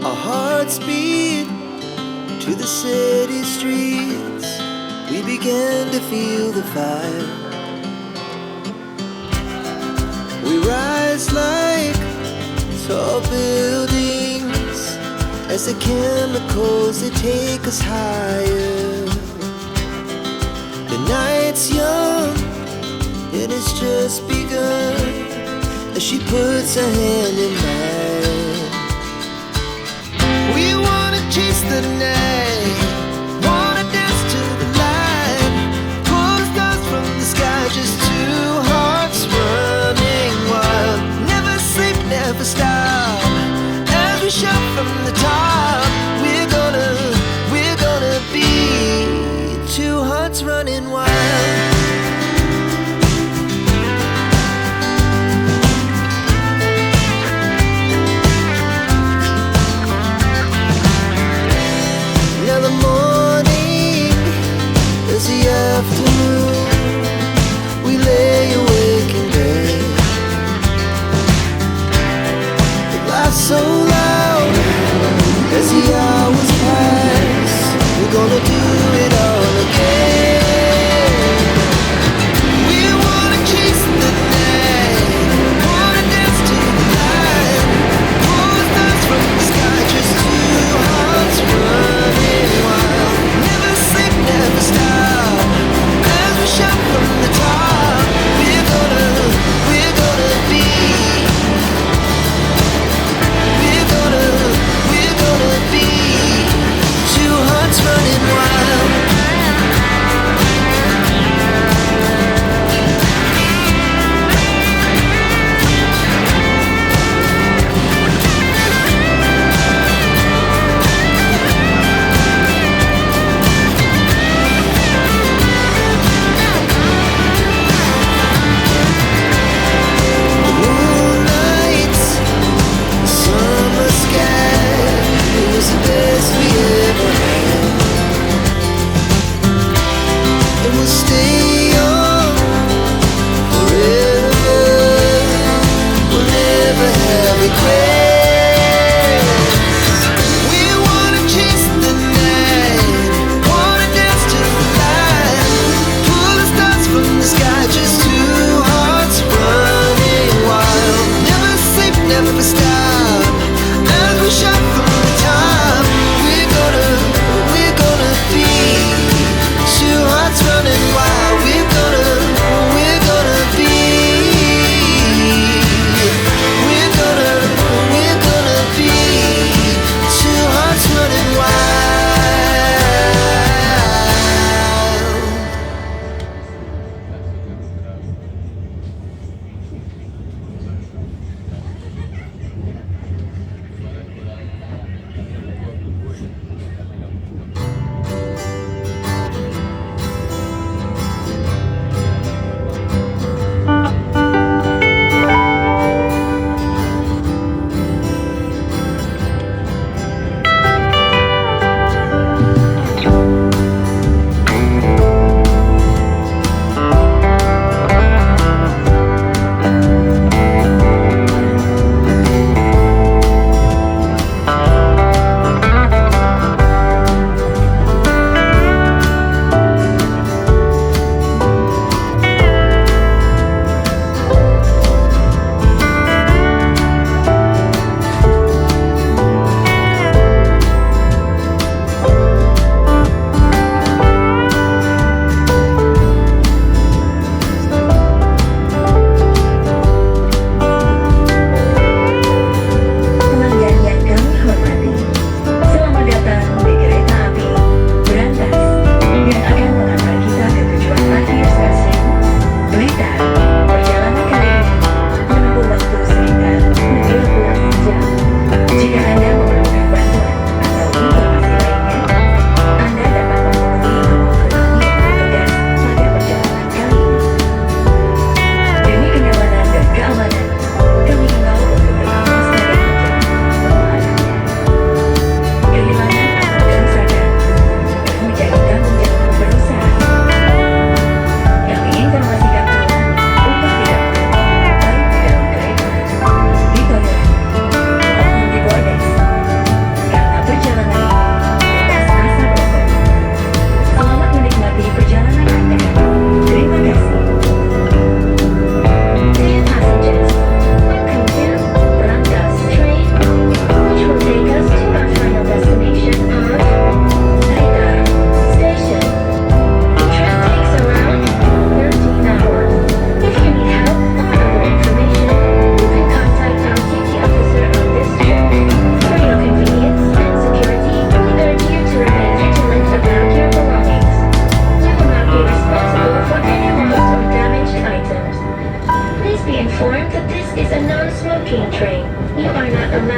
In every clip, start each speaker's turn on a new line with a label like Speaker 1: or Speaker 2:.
Speaker 1: Our hearts beat to the city streets. We began to feel the fire. We rise like tall buildings as the chemicals, they take us higher. The night's young, it has just begun as she puts her hand in mine. We wanna chase the night, wanna dance to the light, pull the stars from the sky, just two hearts running wild. Never sleep, never stop, as we shout from the top. We're gonna be two hearts running wild. Afternoon, we lay awake in bed. The laughs so loud as the hours pass. We're gonna do it all again. We wanna chase the night, wanna dance to the light, pull the stars from the sky, just two hearts running wild. Never sleep, never stop, shout from the top. We're gonna be. We're gonna be.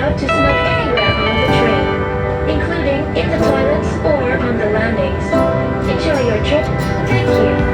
Speaker 2: allowed to smoke anywhere on the train, including in the toilets or on the landings. Enjoy your trip. Thank you.